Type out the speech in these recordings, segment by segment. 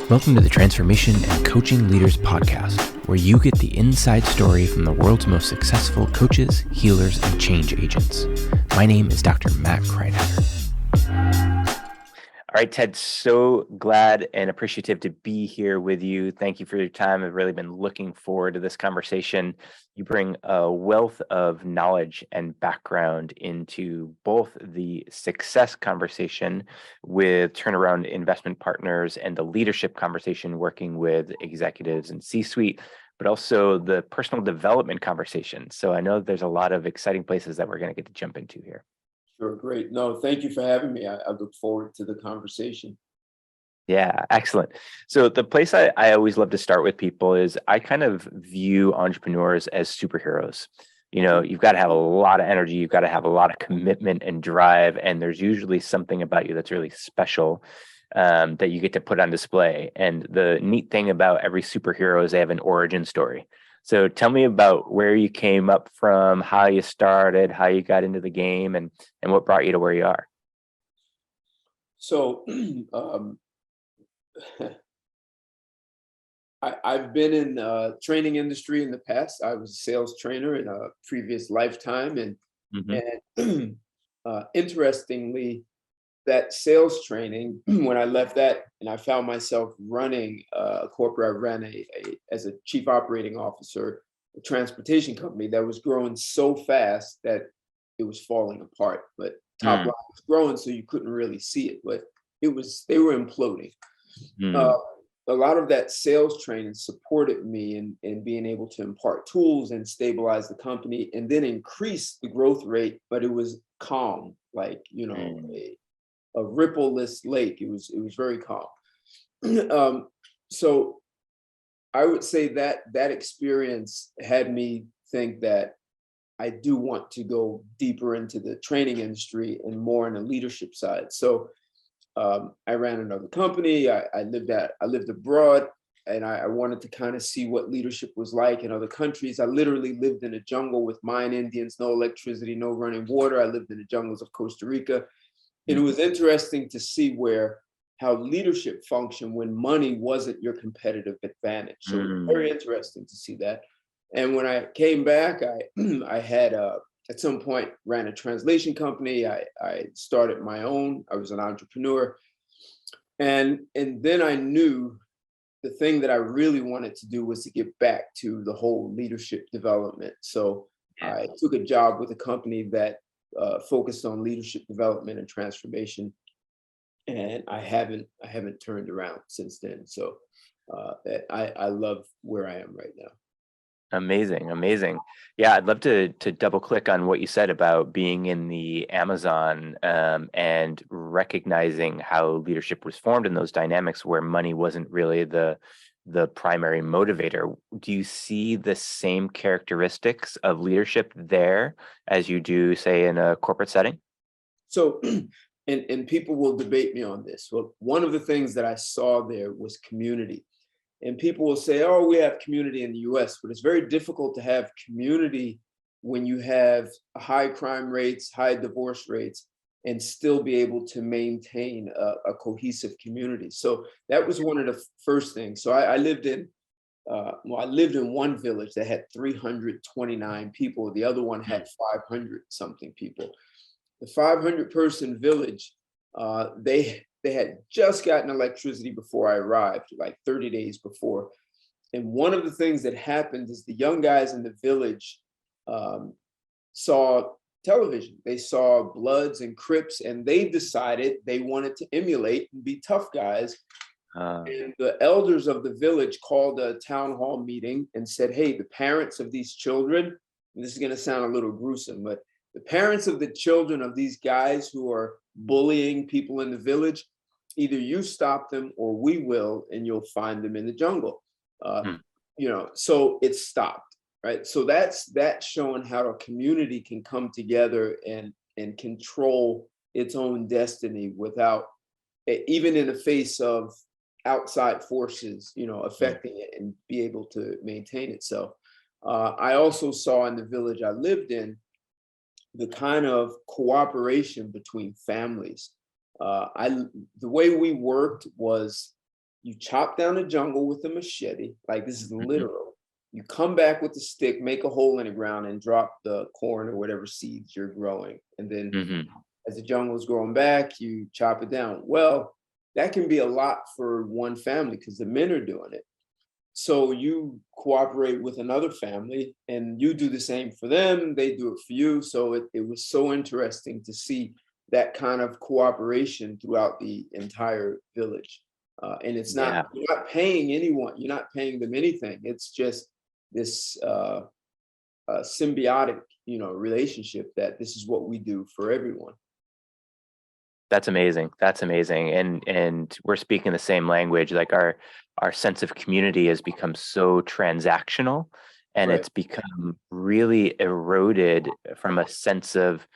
Welcome to the Transformation and Coaching Leaders Podcast, where you get the inside story from the world's most successful coaches, healers, and change agents. My name is Dr. Matt Kreinheder. All right, Ted, so glad and appreciative to be here with you. Thank you for your time. I've really been looking forward to this conversation. You bring a wealth of knowledge and background into both the success conversation with turnaround investment partners and the leadership conversation working with executives and C-suite, but also the personal development conversation. So I know there's a lot of exciting places that we're going to get to jump into here. Sure, great. No, thank you for having me. I look forward to the conversation. Yeah, excellent. So the place I always love to start with people is I kind of view entrepreneurs as superheroes. You know, you've got to have a lot of energy, you've got to have a lot of commitment and drive, and there's usually something about you that's really special that you get to put on display. And the neat thing about every superhero is they have an origin story. So tell me about where you came up from, how you started, how you got into the game, and what brought you to where you are. So I've been in the training industry in the past. I was a sales trainer in a previous lifetime. And interestingly, that sales training, when I left that and I found myself running a corporate, I ran as a chief operating officer, a transportation company that was growing so fast that it was falling apart. But top line was growing, so you couldn't really see it, but they were imploding. A lot of that sales training supported me in being able to impart tools and stabilize the company and then increase the growth rate, but it was calm, like, a rippleless lake. It was very calm. So I would say that experience had me think that I do want to go deeper into the training industry and more on the leadership side. So I ran another company. I lived abroad, and I wanted to kind of see what leadership was like in other countries. I literally lived in a jungle with Mayan Indians, no electricity, no running water. I lived in the jungles of Costa Rica. And it was interesting to see how leadership functioned when money wasn't your competitive advantage. So it was very interesting to see that. And when I came back, I had at some point ran a translation company. I started my own. I was an entrepreneur. And then I knew the thing that I really wanted to do was to get back to the whole leadership development. So I took a job with a company that focused on leadership development and transformation, and I haven't turned around since then. So I love where I am right now. Amazing. Yeah, I'd love to double click on what you said about being in the Amazon and recognizing how leadership was formed in those dynamics where money wasn't really the primary motivator. Do you see the same characteristics of leadership there as you do, say, in a corporate setting? So, and people will debate me on this. Well, one of the things that I saw there was community. And people will say, oh, we have community in the US, but it's very difficult to have community when you have high crime rates, high divorce rates, and still be able to maintain a cohesive community. So that was one of the first things. So I lived in one village that had 329 people. The other one had 500 something people. The 500 person village, they had just gotten electricity before I arrived, like 30 days before. And one of the things that happened is the young guys in the village saw television. They saw Bloods and Crips, and they decided they wanted to emulate and be tough guys. And the elders of the village called a town hall meeting and said, hey, the parents of these children, and this is going to sound a little gruesome, but the parents of the children of these guys who are bullying people in the village, either you stop them or we will, and you'll find them in the jungle. So it stopped, right? So that's showing how a community can come together and control its own destiny without, even in the face of outside forces, affecting it, and be able to maintain itself. I also saw in the village I lived in the kind of cooperation between families. The way we worked was you chop down a jungle with a machete, like this is Hmm. literal. You come back with the stick, make a hole in the ground, and drop the corn or whatever seeds you're growing. And then Hmm. as the jungle is growing back, you chop it down. Well, that can be a lot for one family because the men are doing it. So you cooperate with another family and you do the same for them, they do it for you. So it was so interesting to see that kind of cooperation throughout the entire village. And it's not, Yeah. you're not paying anyone, you're not paying them anything. It's just this symbiotic, relationship that this is what we do for everyone. That's amazing. That's amazing. And we're speaking the same language. Like our sense of community has become so transactional, and Right. it's become really eroded from a sense of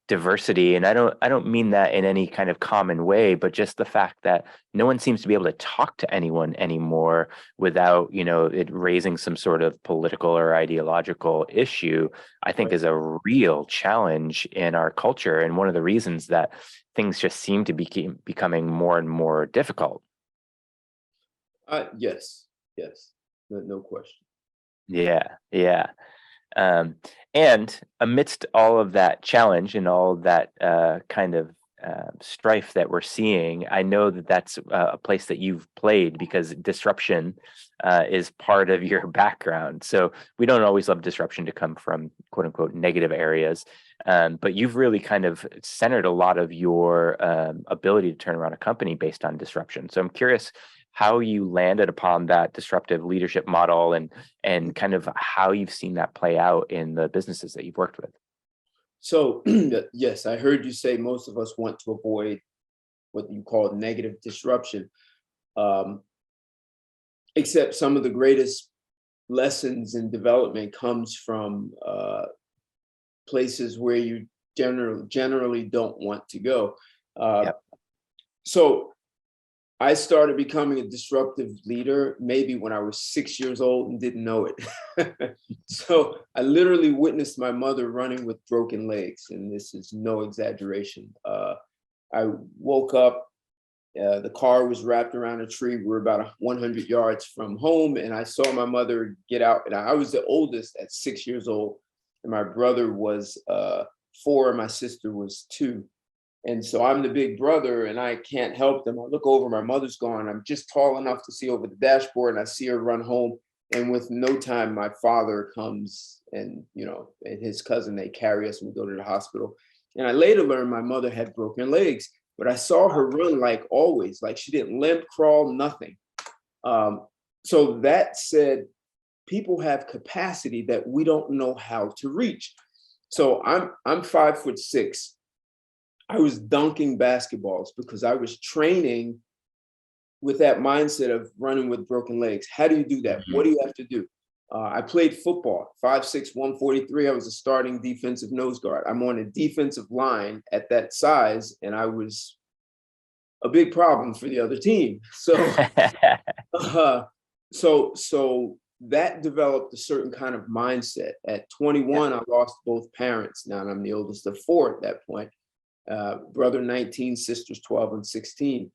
diversity. And I don't mean that in any kind of common way, but just the fact that no one seems to be able to talk to anyone anymore without, it raising some sort of political or ideological issue, I think Right. is a real challenge in our culture. And one of the reasons that things just seem to be becoming more and more difficult. Yes. Yes. No question. Yeah, yeah. Um, and amidst all of that challenge and all of that kind of strife that we're seeing, I know that that's a place that you've played because disruption is part of your background. So we don't always love disruption to come from quote unquote negative areas, but you've really kind of centered a lot of your ability to turn around a company based on disruption. So I'm curious how you landed upon that disruptive leadership model and kind of how you've seen that play out in the businesses that you've worked with. So, yes, I heard you say most of us want to avoid what you call negative disruption, um, except some of the greatest lessons in development comes from places where you generally don't want to go. Uh, Yep. so I started becoming a disruptive leader maybe when I was 6 years old and didn't know it. So I literally witnessed my mother running with broken legs, and this is no exaggeration. I woke up, the car was wrapped around a tree. We were about 100 yards from home, and I saw my mother get out. And I was the oldest at 6 years old, and my brother was 4, and my sister was 2. And so I'm the big brother and I can't help them. I look over, my mother's gone. I'm just tall enough to see over the dashboard and I see her run home. And with no time, my father comes and, and his cousin, they carry us and we go to the hospital. And I later learned my mother had broken legs, but I saw her run like always, like she didn't limp, crawl, nothing. So that said, people have capacity that we don't know how to reach. So I'm 5'6". I was dunking basketballs because I was training with that mindset of running with broken legs. How do you do that? What Mhm. do you have to do? I played football, 5'6", 143. I was a starting defensive nose guard. I'm on a defensive line at that size, and I was a big problem for the other team. Uh, so that developed a certain kind of mindset. At Yeah. 21, I lost both parents. Now I'm the oldest of 4 at that point. Brother 19, sisters 12 and 16.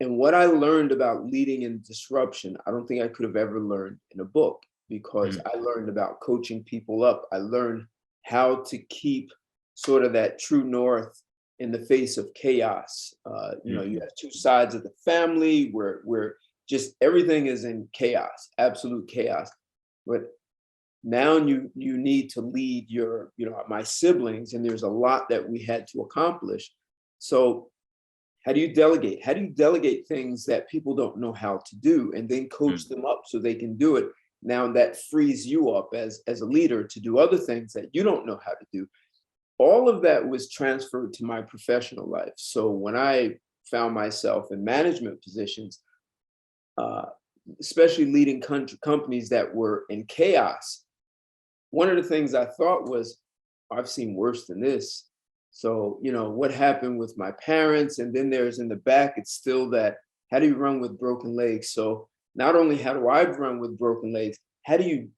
And what I learned about leading in disruption, I don't think I could have ever learned in a book because Mm. I learned about coaching people up. I learned how to keep sort of that true north in the face of chaos. You Mhm. have two sides of the family where just everything is in chaos, absolute chaos. But now you need to lead your my siblings, and there's a lot that we had to accomplish. So how do you delegate things that people don't know how to do and then coach Mm. them up so they can do it? Now that frees you up as a leader to do other things that you don't know how to do. All of that was transferred to my professional life. So when I found myself in management positions, uh, especially leading companies that were in chaos, one of the things I thought was, I've seen worse than this. So, what happened with my parents? And then there's in the back, it's still that, how do you run with broken legs? So, not only how do I run with broken legs, how do you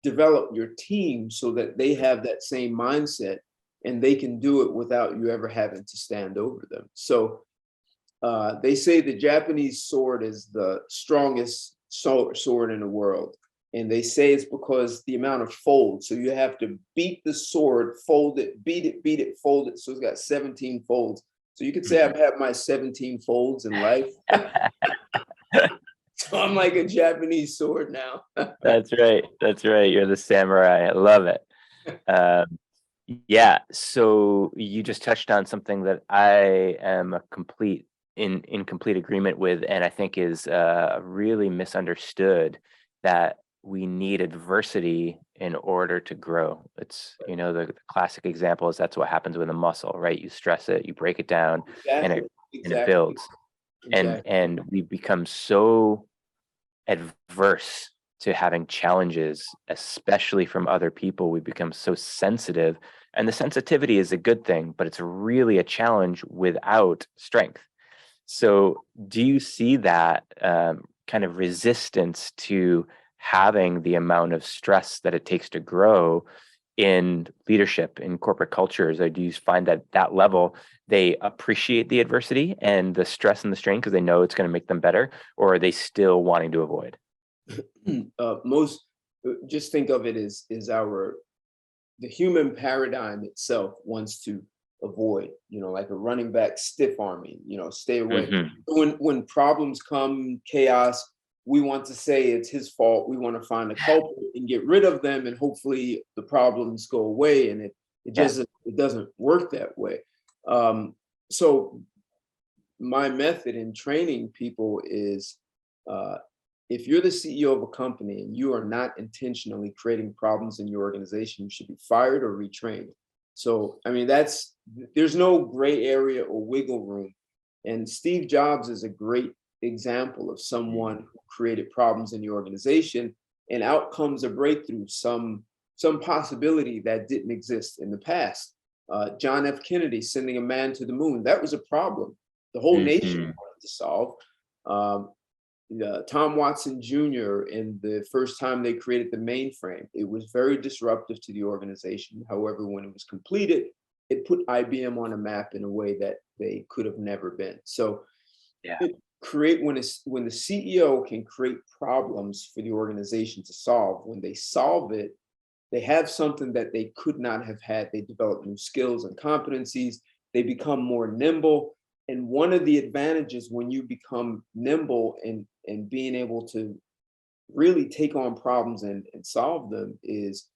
develop your team so that they have that same mindset and they can do it without you ever having to stand over them? So, They say the Japanese sword is the strongest sword in the world. And they say it's because the amount of folds. So you have to beat the sword, fold it, beat it, fold it. So it's got 17 folds. So you could say I've had my 17 folds in life. So I'm like a Japanese sword now. That's right. That's right. You're the samurai. I love it. Yeah. So you just touched on something that I am in complete agreement with, and I think is really misunderstood, that we need adversity in order to grow. It's, the classic example is that's what happens with a muscle, right? You stress it, you break it down, and it builds. And we become so adverse to having challenges, especially from other people. We become so sensitive, and the sensitivity is a good thing, but it's really a challenge without strength. So do you see that kind of resistance to having the amount of stress that it takes to grow in leadership, in corporate cultures? Or do you find that that level, they appreciate the adversity and the stress and the strain because they know it's going to make them better, or are they still wanting to avoid? Most, just think of it as the human paradigm itself wants to avoid, like a running back stiff arming, stay away. When problems come, chaos, we want to say it's his fault. We want to find a culprit and get rid of them, and hopefully the problems go away. And it doesn't work that way. So my method in training people is, if you're the CEO of a company and you are not intentionally creating problems in your organization, you should be fired or retrained. So, I mean, there's no gray area or wiggle room. And Steve Jobs is a great example of someone who created problems in the organization, and out comes a breakthrough, some possibility that didn't exist in the past. John F. Kennedy sending a man to the moon, that was a problem the whole nation wanted to solve. Tom Watson Jr. in the first time they created the mainframe, it was very disruptive to the organization. However, when it was completed, it put IBM on a map in a way that they could have never been. So when the CEO can create problems for the organization to solve, when they solve it, they have something that they could not have had. They develop new skills and competencies. They become more nimble. And one of the advantages when you become nimble and being able to really take on problems and solve them is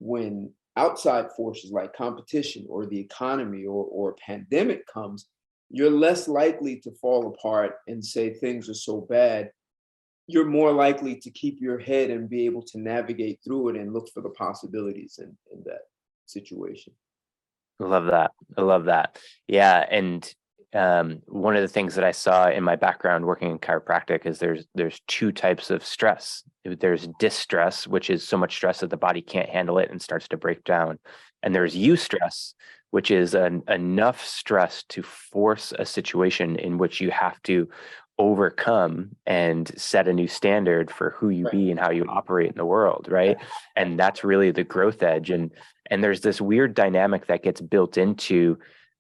when outside forces like competition or the economy or a pandemic comes, you're less likely to fall apart and say things are so bad. You're more likely to keep your head and be able to navigate through it and look for the possibilities in that situation. I love that. I love that. Yeah. And one of the things that I saw in my background working in chiropractic is there's two types of stress. There's distress, which is so much stress that the body can't handle it and starts to break down. And there's eustress, which is enough stress to force a situation in which you have to overcome and set a new standard for who you be and how you operate in the world, right? And that's really the growth edge. And there's this weird dynamic that gets built into,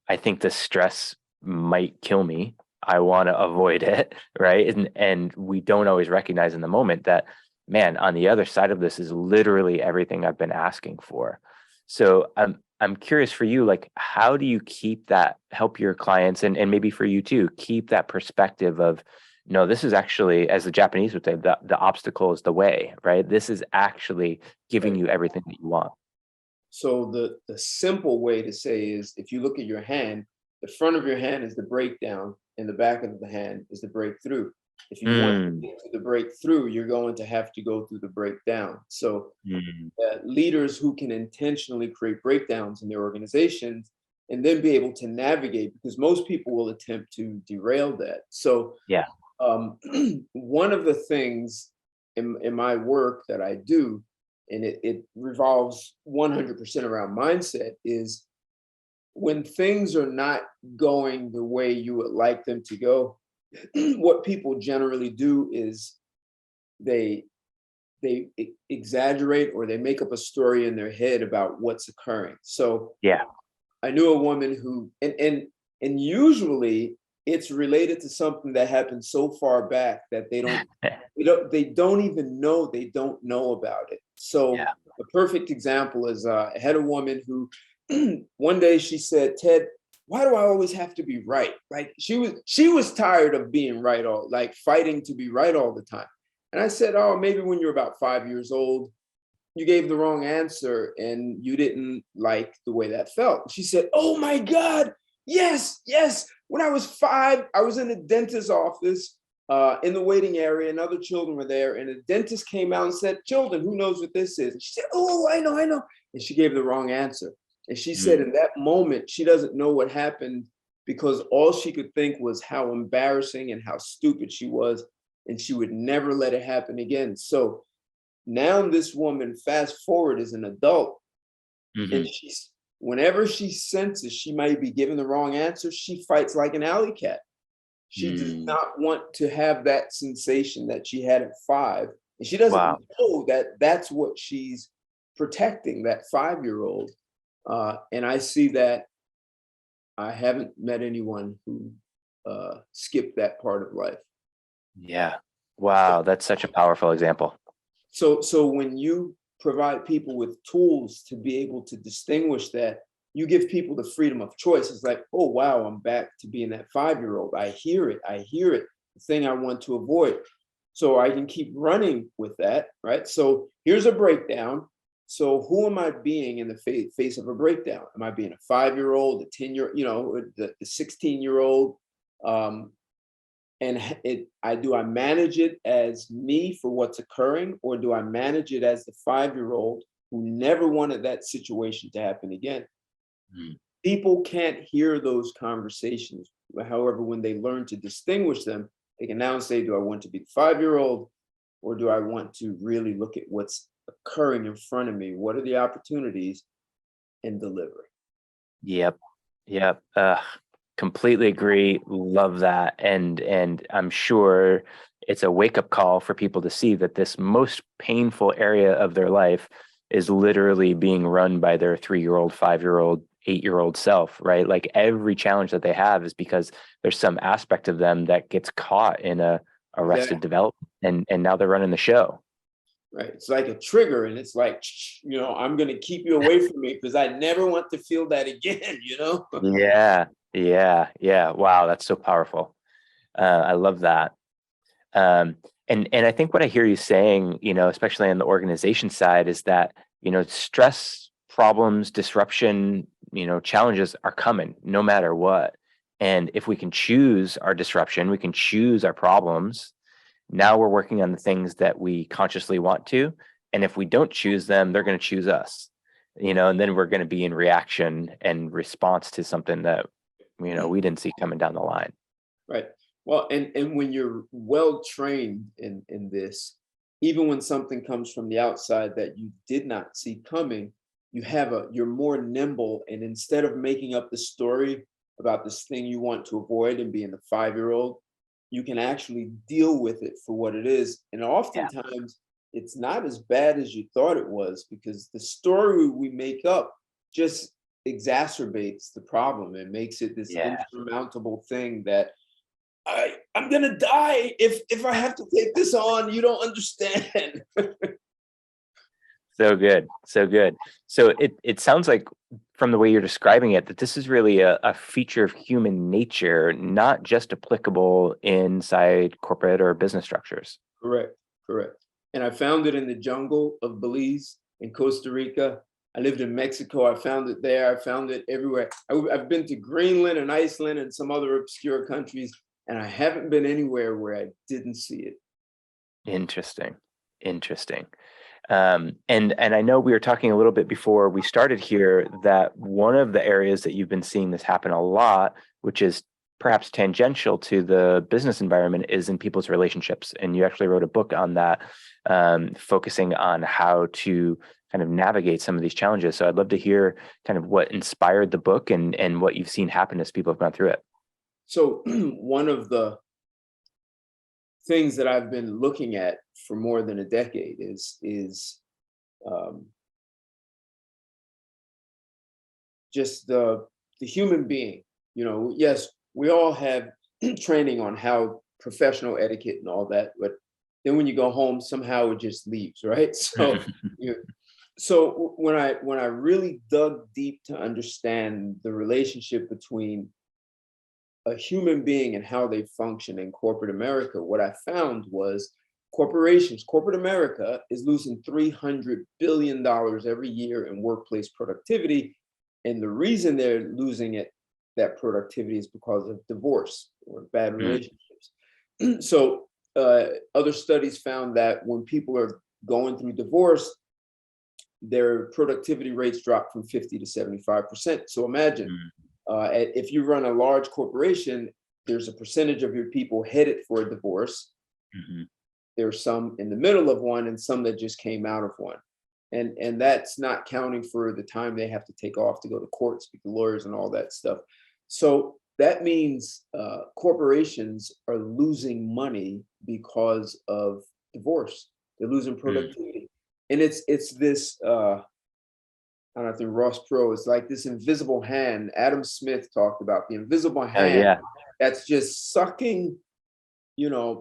I think the stress might kill me, I want to avoid it, right? And we don't always recognize in the moment that, man, on the other side of this is literally everything I've been asking for. So I'm curious for you, like, how do you help your clients and maybe for you too, keep that perspective of, no, this is actually, as the Japanese would say, the obstacle is the way, right? This is actually giving you everything that you want. So the simple way to say is, if you look at your hand, the front of your hand is the breakdown and the back of the hand is the breakthrough. If you want to get to the breakthrough, you're going to have to go through the breakdown. So leaders who can intentionally create breakdowns in their organizations and then be able to navigate, because most people will attempt to derail that. So one of the things in my work that I do, and it revolves 100% around mindset, is when things are not going the way you would like them to go, what people generally do is they exaggerate or they make up a story in their head about what's occurring. So I knew a woman who, and usually it's related to something that happened so far back that they don't even know they don't know about it. So Yeah. the perfect example is I had a woman who one day she said, Ted, why do I always have to be right? Like she was tired of being right, all like fighting to be right all the time. And I said, oh, maybe when you're about 5 years old, you gave the wrong answer and you didn't like the way that felt. She said, oh my God, yes, yes. When I was 5, I was in a dentist's office in the waiting area, and other children were there. And the dentist came out and said, children, who knows what this is? And she said, oh, I know, I know. And she gave the wrong answer. And she said in that moment, she doesn't know what happened because all she could think was how embarrassing and how stupid she was. And she would never let it happen again. So now this woman, fast forward, is an adult, and she's whenever she senses she might be giving the wrong answer, she fights like an alley cat. She does not want to have that sensation that she had at 5, and she doesn't Wow. know that that's what she's protecting, that 5-year-old. And I see that I haven't met anyone who skipped that part of life. Yeah. Wow. That's such a powerful example. So when you provide people with tools to be able to distinguish that, you give people the freedom of choice. It's like, oh, wow, I'm back to being that 5-year-old. I hear it, the thing I want to avoid. So I can keep running with that, right? So here's a breakdown. So who am I being in the face of a breakdown? Am I being a 5-year-old, a 10-year, the 16-year-old? And do I manage it as me for what's occurring, or do I manage it as the 5-year-old who never wanted that situation to happen again? People can't hear those conversations. However, when they learn to distinguish them, they can now say, do I want to be the 5-year-old, or do I want to really look at what's occurring in front of me? What are the opportunities, and deliver? Yep. Yep. Completely agree. Love that. And I'm sure it's a wake-up call for people to see that this most painful area of their life is literally being run by their 3-year-old, 5-year-old, 8-year-old self, right? Like every challenge that they have is because there's some aspect of them that gets caught in a arrested development, and now they're running the show. Right. It's like a trigger, and it's like, I'm going to keep you away from me because I never want to feel that again, Yeah. Yeah. Yeah. Wow. That's so powerful. I love that. And I think what I hear you saying, especially on the organization side, is that, stress, problems, disruption, challenges are coming no matter what. And if we can choose our disruption, we can choose our problems. Now we're working on the things that we consciously want to. And if we don't choose them, they're going to choose us, and then we're going to be in reaction and response to something that, we didn't see coming down the line. Right. Well, and when you're well trained in this, even when something comes from the outside that you did not see coming, you're more nimble. And instead of making up the story about this thing you want to avoid and being the 5-year-old, you can actually deal with it for what it is. And oftentimes it's not as bad as you thought it was, because the story we make up just exacerbates the problem and makes it this insurmountable thing that I'm gonna die if I have to take this on. You don't understand. So good. So good. So it sounds like, from the way you're describing it, that this is really a feature of human nature, not just applicable inside corporate or business structures. Correct. And I found it in the jungle of Belize, in Costa Rica. I lived in Mexico. I found it there. I found it everywhere. I've been to Greenland and Iceland and some other obscure countries, and I haven't been anywhere where I didn't see it. Interesting. And I know we were talking a little bit before we started here that one of the areas that you've been seeing this happen a lot, which is perhaps tangential to the business environment, is in people's relationships. And you actually wrote a book on that, focusing on how to kind of navigate some of these challenges. So I'd love to hear kind of what inspired the book and what you've seen happen as people have gone through it. So one of the things that I've been looking at for more than a decade is just the human being. Yes, we all have training on how professional etiquette and all that. But then when you go home, somehow it just leaves, right? So, so when I really dug deep to understand the relationship between a human being and how they function in corporate America, what I found was corporate America is losing $300 billion every year in workplace productivity. And the reason they're losing it, that productivity, is because of divorce or bad relationships. So other studies found that when people are going through divorce, their productivity rates drop from 50 to 75%. So imagine if you run a large corporation, there's a percentage of your people headed for a divorce. There's some in the middle of one and some that just came out of one. And that's not counting for the time they have to take off to go to court, speak to lawyers and all that stuff. So that means corporations are losing money because of divorce. They're losing productivity. And it's this, I don't know, I think Ross Perot, it's like this invisible hand. Adam Smith talked about the invisible hand that's just sucking,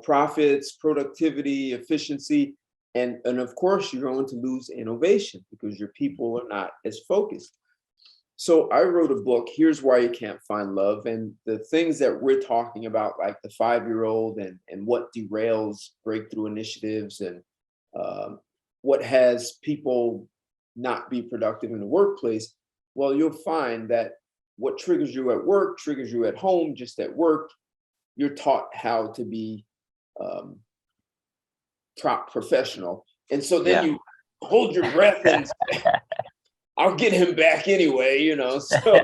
profits, productivity, efficiency. And of course, you're going to lose innovation because your people are not as focused. So I wrote a book, Here's Why You Can't Find Love. And the things that we're talking about, like the 5-year-old and what derails breakthrough initiatives and what has people not be productive in the workplace, well, you'll find that what triggers you at work triggers you at home. Just at work, you're taught how to be top professional. And so then you hold your breath and I'll get him back anyway, So,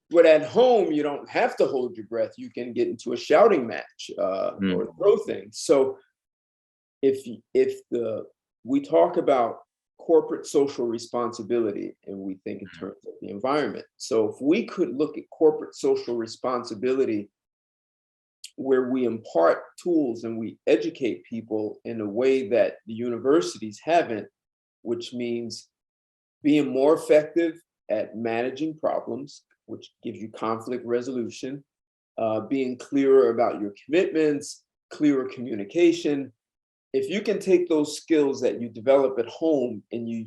but at home, you don't have to hold your breath. You can get into a shouting match or throw things. So if we talk about corporate social responsibility and we think in terms of the environment. So if we could look at corporate social responsibility where we impart tools and we educate people in a way that the universities haven't, which means being more effective at managing problems, which gives you conflict resolution, being clearer about your commitments, clearer communication. If you can take those skills that you develop at home and you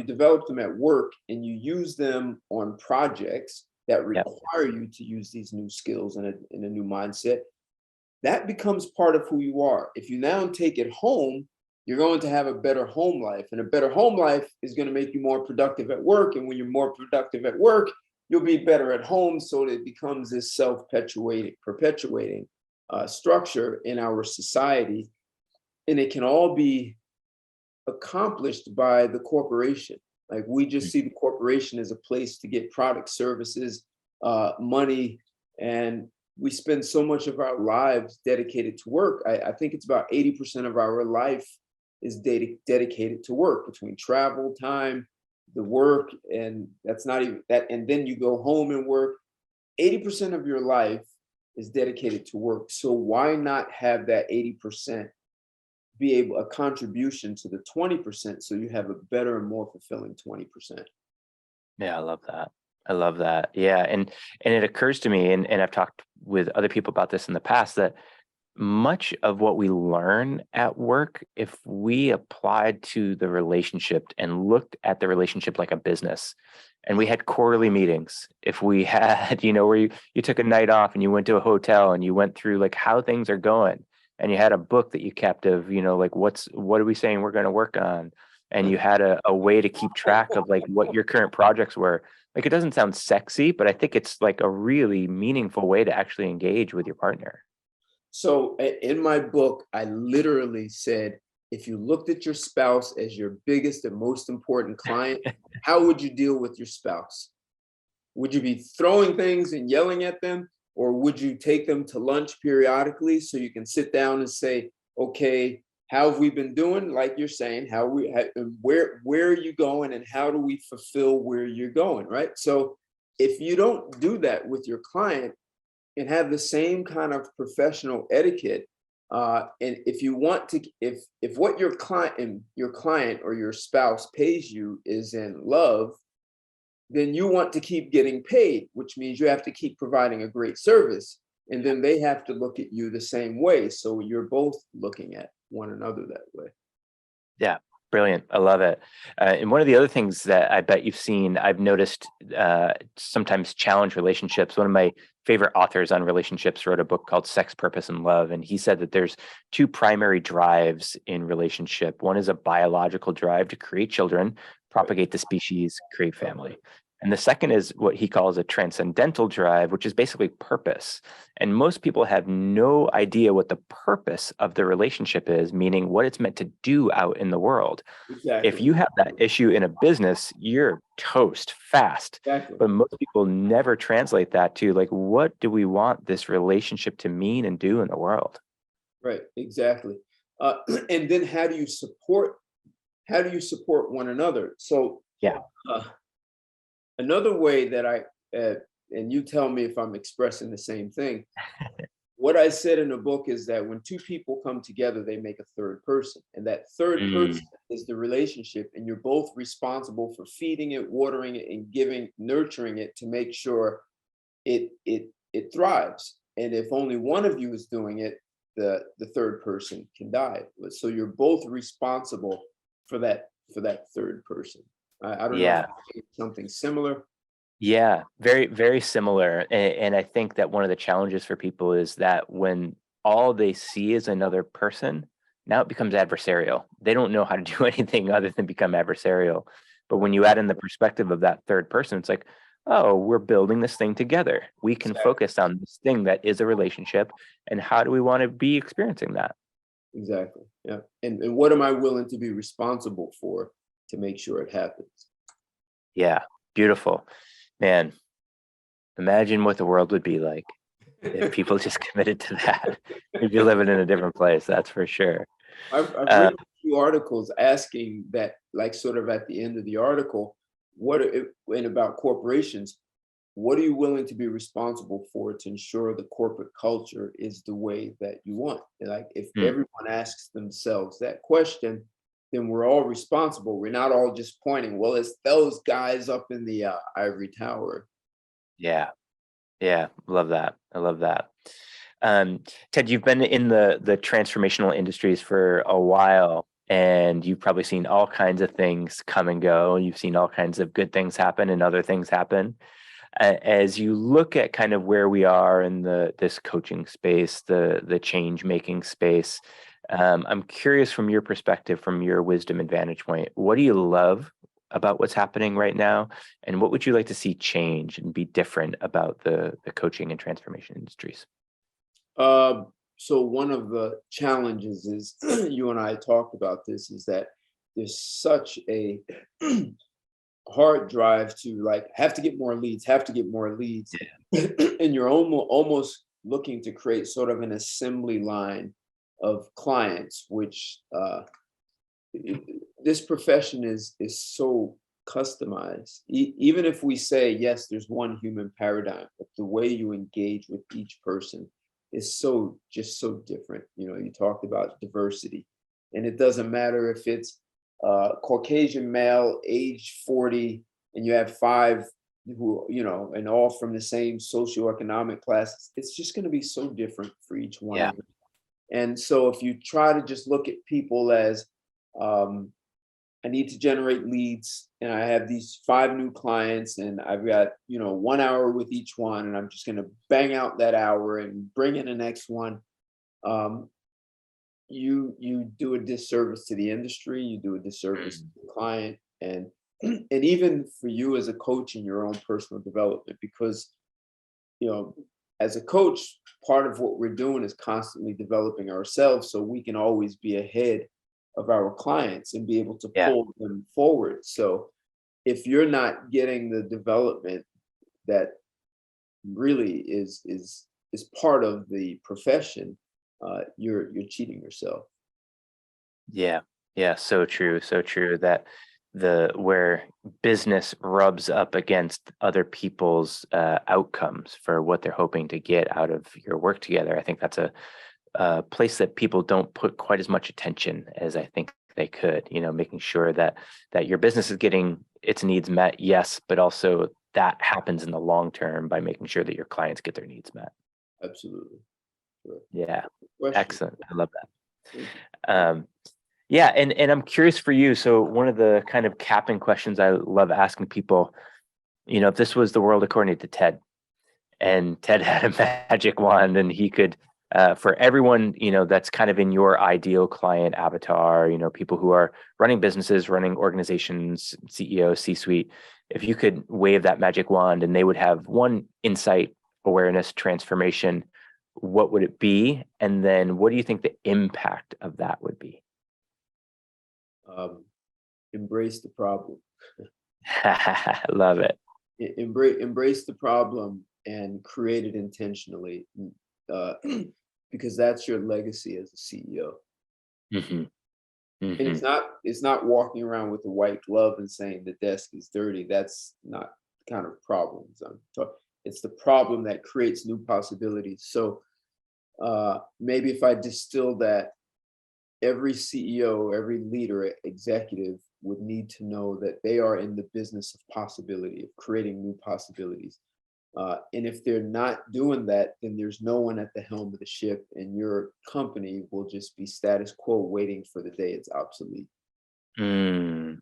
develop them at work and you use them on projects that require you to use these new skills in a new mindset, that becomes part of who you are. If you now take it home, you're going to have a better home life, and a better home life is going to make you more productive at work. And when you're more productive at work, you'll be better at home. So it becomes this perpetuating structure in our society. And it can all be accomplished by the corporation. Like we just see the corporation as a place to get products, services, money, and we spend so much of our lives dedicated to work. I think it's about 80% of our life is dedicated to work, between travel time, the work, and that's not even that. And then you go home and work. 80% of your life is dedicated to work. So why not have that 80% be a contribution to the 20% so you have a better and more fulfilling 20%? Yeah, I love that. Yeah. And it occurs to me, and I've talked with other people about this in the past, that much of what we learn at work, if we applied to the relationship and looked at the relationship like a business, and we had quarterly meetings, if we had, where you took a night off and you went to a hotel and you went through like how things are going, and you had a book that you kept of, like what are we saying we're going to work on? And you had a way to keep track of like what your current projects were. Like, it doesn't sound sexy, but I think it's like a really meaningful way to actually engage with your partner. So in my book, I literally said, if you looked at your spouse as your biggest and most important client, how would you deal with your spouse? Would you be throwing things and yelling at them? Or would you take them to lunch periodically so you can sit down and say, okay, how have we been doing? Like you're saying, where are you going and how do we fulfill where you're going, right? So if you don't do that with your client and have the same kind of professional etiquette, and if you want to, if what your client or your spouse pays you is in love, then you want to keep getting paid, which means you have to keep providing a great service. And then they have to look at you the same way. So you're both looking at one another that way. Yeah, brilliant. I love it. And one of the other things that I bet you've seen, I've noticed sometimes challenge relationships. One of my favorite authors on relationships wrote a book called Sex, Purpose, and Love. And he said that there's two primary drives in relationship. One is a biological drive to create children, propagate the species, create family. And the second is what he calls a transcendental drive, which is basically purpose. And most people have no idea what the purpose of the relationship is, meaning what it's meant to do out in the world. Exactly. If you have that issue in a business, you're toast fast. Exactly. But most people never translate that to, like, what do we want this relationship to mean and do in the world? Right. Exactly. And then how do you support one another? So Yeah. Another way that and you tell me if I'm expressing the same thing. What I said in the book is that when two people come together, they make a third person. And that third person is the relationship. And you're both responsible for feeding it, watering it, and nurturing it to make sure it thrives. And if only one of you is doing it, the third person can die. So you're both responsible for that third person. I don't know if it's something similar. Yeah, very, very similar. And I think that one of the challenges for people is that when all they see is another person, now it becomes adversarial. They don't know how to do anything other than become adversarial. But when you add in the perspective of that third person, it's like, oh, we're building this thing together. We can focus on this thing that is a relationship. And how do we want to be experiencing that? Exactly. Yeah. And what am I willing to be responsible for to make sure it happens? Yeah, beautiful. Man, imagine what the world would be like if people just committed to that. We'd be living in a different place, that's for sure. I've read a few articles asking that, like, sort of at the end of the article, and about corporations, what are you willing to be responsible for to ensure the corporate culture is the way that you want? And like, if everyone asks themselves that question, then we're all responsible. We're not all just pointing, well, it's those guys up in the ivory tower. Yeah. Yeah. Love that. I love that. Ted, you've been in the transformational industries for a while, and you've probably seen all kinds of things come and go. You've seen all kinds of good things happen and other things happen. As you look at kind of where we are in this coaching space, the change making space, I'm curious from your perspective, from your wisdom and vantage point, what do you love about what's happening right now, and what would you like to see change and be different about the coaching and transformation industries? So one of the challenges is, you and I talked about this, is that there's such a hard drive to, like, have to get more leads, and you're almost looking to create sort of an assembly line of clients, which this profession is so customized. Even if we say, yes, there's one human paradigm, but the way you engage with each person is so different. You talked about diversity, and it doesn't matter if it's Caucasian male, age 40, and you have 5 who, and all from the same socioeconomic classes. It's just going to be so different for each one of them. And so if you try to just look at people as, I need to generate leads, and I have these 5 new clients, and I've got, 1 hour with each one, and I'm just going to bang out that hour and bring in the next one. You do a disservice to the industry, you do a disservice to the client, and even for you as a coach in your own personal development, because, as a coach, part of what we're doing is constantly developing ourselves so we can always be ahead of our clients and be able to pull them forward. So if you're not getting the development that really is part of the profession, you're cheating yourself. Yeah. So true. So true that where business rubs up against other people's outcomes for what they're hoping to get out of your work together. I think that's a place that people don't put quite as much attention as I think they could, making sure that your business is getting its needs met. Yes. But also that happens in the long term by making sure that your clients get their needs met. Absolutely. Sure. Yeah, Question. excellent. I love that. Yeah, and I'm curious for you. So one of the kind of capping questions I love asking people, if this was the world according to Ted, and Ted had a magic wand, and he could, for everyone, that's kind of in your ideal client avatar, people who are running businesses, running organizations, CEO, C-suite, if you could wave that magic wand and they would have one insight, awareness, transformation, what would it be? And then what do you think the impact of that would be? Embrace the problem. Love it. Embrace the problem and create it intentionally, uh, because that's your legacy as a CEO. Mm-hmm. And Mm-hmm. it's not walking around with a white glove and saying the desk is dirty. That's not the kind of problems I'm talking. It's the problem that creates new possibilities. So maybe if I distill that, every CEO, every leader, executive would need to know that they are in the business of possibility, of creating new possibilities. And if they're not doing that, then there's no one at the helm of the ship, and your company will just be status quo, waiting for the day it's obsolete. Mm.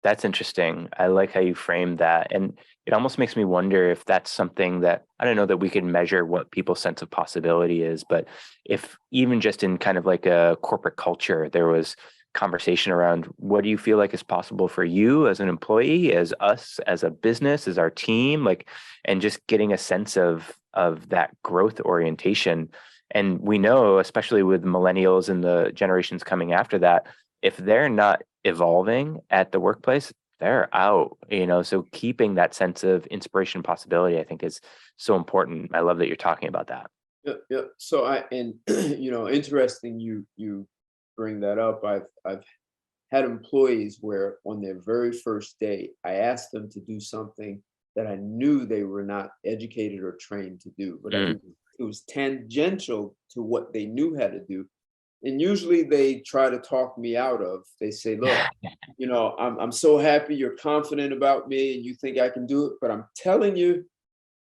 That's interesting. I like how you framed that. And it almost makes me wonder if that's something that, I don't know that we can measure what people's sense of possibility is, but if even just in kind of like a corporate culture, there was conversation around what do you feel like is possible for you as an employee, as us, as a business, as our team, like, and just getting a sense of that growth orientation. And we know, especially with millennials and the generations coming after that, if they're not evolving at the workplace, they're out, so keeping that sense of inspiration and possibility, I think, is so important. I love that you're talking about that. Yeah. So interesting you bring that up. I've had employees where on their very first day, I asked them to do something that I knew they were not educated or trained to do, but Mm. it was tangential to what they knew how to do. And usually they try to talk me out of. They say, "Look, I'm so happy you're confident about me and you think I can do it, but I'm telling you,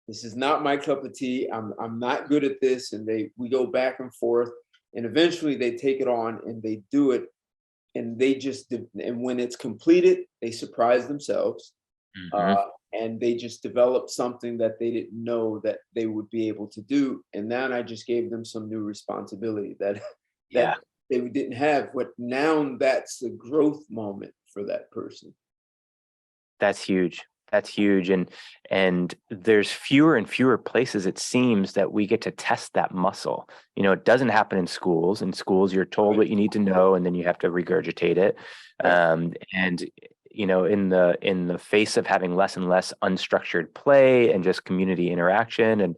this is not my cup of tea. I'm not good at this." And we go back and forth, and eventually they take it on and they do it, and and when it's completed, they surprise themselves, Hmm. and they just develop something that they didn't know that they would be able to do. And then I just gave them some new responsibility that Yeah, they didn't have. But now that's a growth moment for that person. that's huge. That's huge. And there's fewer and fewer places, it seems, that we get to test that muscle. It doesn't happen in schools. In schools, you're told Right. what you need to know, and then you have to regurgitate it. Right. And in the face of having less and less unstructured play and just community interaction, and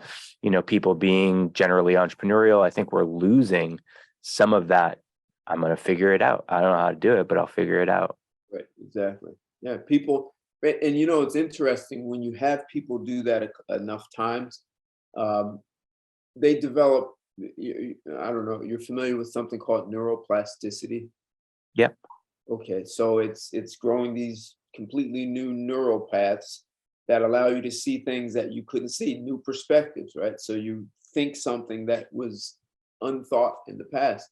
people being generally entrepreneurial, I think we're losing some of that. I'm going to figure it out. I don't know how to do it, but I'll figure it out. Right. Exactly. Yeah. People, and it's interesting when you have people do that enough times, um, they develop. I don't know. You're familiar with something called neuroplasticity? Yep. Okay, so it's growing these completely new neural paths that allow you to see things that you couldn't see, new perspectives, right? So you think something that was unthought in the past.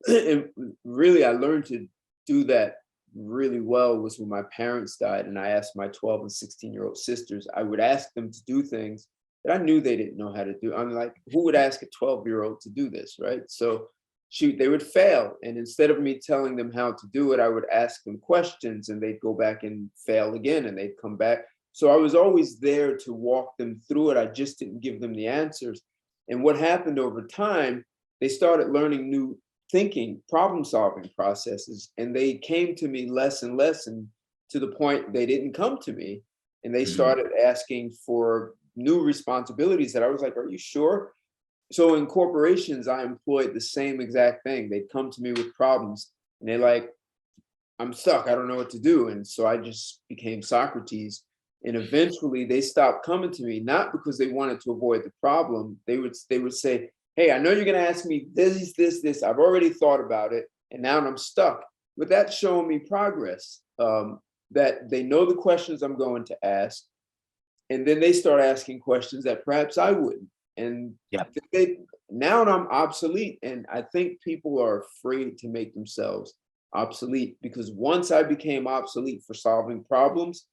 And really, I learned to do that really well was when my parents died, and I asked my 12 and 16-year-old sisters, I would ask them to do things that I knew they didn't know how to do. I'm like, who would ask a 12-year-old to do this, right? So they would fail, and instead of me telling them how to do it, I would ask them questions, and they'd go back and fail again, and they'd come back. So I was always there to walk them through it. I just didn't give them the answers. And what happened over time, they started learning new thinking, problem solving processes, and they came to me less and less, and to the point they didn't come to me, and they Mhm. started asking for new responsibilities that I was like, are you sure? So in corporations, I employed the same exact thing. They'd come to me with problems, and they're like, I'm stuck. I don't know what to do. And so I just became Socrates. And eventually they stopped coming to me, not because they wanted to avoid the problem. They would say, "Hey, I know you're gonna ask me this. I've already thought about it, and now I'm stuck." But that's showing me progress. That they know the questions I'm going to ask, and then they start asking questions that perhaps I wouldn't. And Yeah. now I'm obsolete, and I think people are afraid to make themselves obsolete, because once I became obsolete for solving problems,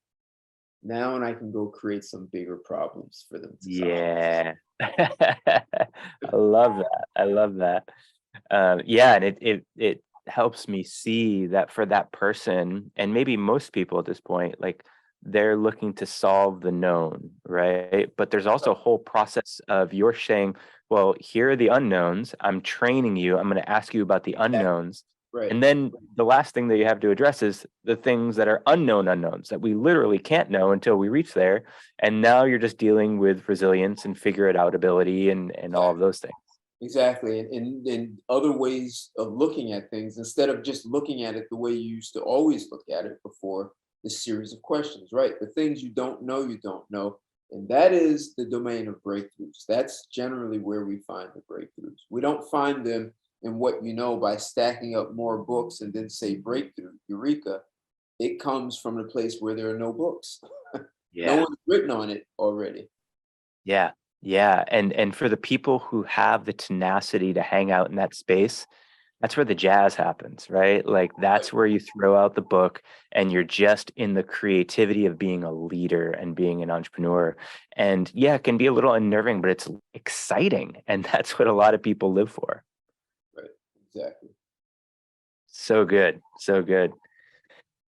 now and I can go create some bigger problems for them to solve. Yeah. I love that. I love that. Yeah, and it helps me see that for that person, and maybe most people at this point, like they're looking to solve the known, right? But there's also a whole process of you're saying, well, here are the unknowns. I'm training you. I'm going to ask you about the unknowns. Right. And then the last thing that you have to address is the things that are unknown unknowns that we literally can't know until we reach there. And now you're just dealing with resilience and figure it out ability and all of those things. Exactly. And other ways of looking at things, instead of just looking at it the way you used to always look at it before, this series of questions, right? The things you don't know, you don't know. And that is the domain of breakthroughs. That's generally where we find the breakthroughs. We don't find them in what you know by stacking up more books and then say breakthrough, eureka. It comes from the place where there are no books. No one's written on it already. Yeah. Yeah. And for the people who have the tenacity to hang out in that space, that's where the jazz happens, right? Like that's where you throw out the book and you're just in the creativity of being a leader and being an entrepreneur. And yeah, it can be a little unnerving, but it's exciting. And that's what a lot of people live for. Right. Exactly. So good. So good.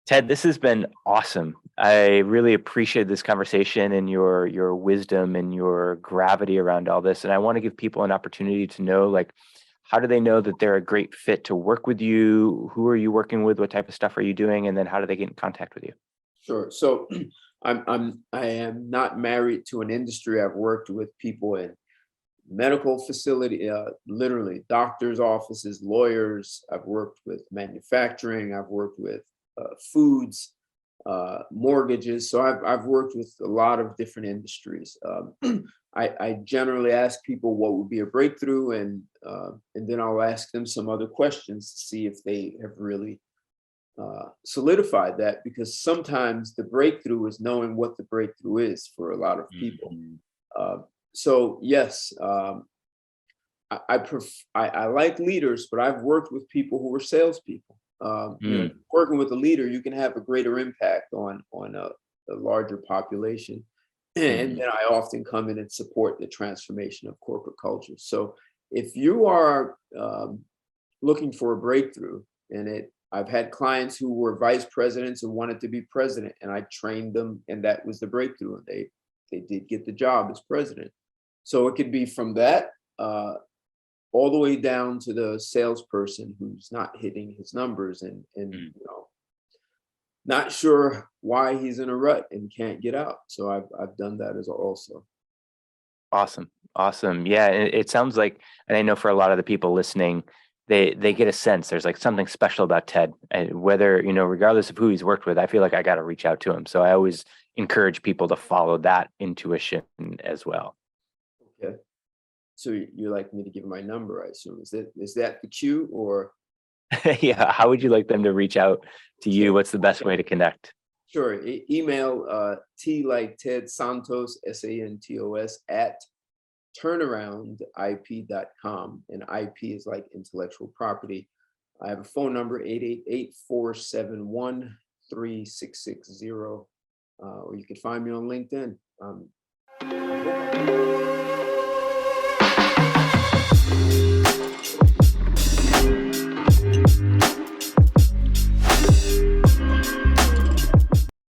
Ted, this has been awesome. I really appreciate this conversation and your wisdom and your gravity around all this. And I want to give people an opportunity to know, like, how do they know that they're a great fit to work with you? Who are you working with? What type of stuff are you doing? And then how do they get in contact with you? Sure. So I am not married to an industry. I've worked with people in medical facility, literally doctors' offices, lawyers. I've worked with manufacturing. I've worked with foods, mortgages. So I've worked with a lot of different industries. I generally ask people what would be a breakthrough, and then I'll ask them some other questions to see if they have really solidified that, because sometimes the breakthrough is knowing what the breakthrough is for a lot of people. So yes, I like leaders, but I've worked with people who were salespeople. Working with a leader, you can have a greater impact on a larger population. And then I often come in and support the transformation of corporate culture. So if you are looking for a breakthrough, I've had clients who were vice presidents and wanted to be president, and I trained them, and that was the breakthrough, and they did get the job as president. So it could be from that all the way down to the salesperson who's not hitting his numbers and not sure why he's in a rut and can't get out. So I've done that as also. Awesome. Awesome. Yeah. It sounds like, and I know for a lot of the people listening, they get a sense there's like something special about Ted, and whether, regardless of who he's worked with, I feel like I got to reach out to him. So I always encourage people to follow that intuition as well. Okay. So you like me to give my number, I assume. Is that the cue, or? Yeah. How would you like them to reach out to you? What's the best way to connect? Sure. Email T like Ted Santos, SANTOS @turnaroundip.com. And IP is like intellectual property. I have a phone number, 888-471-3660. Or you can find me on LinkedIn.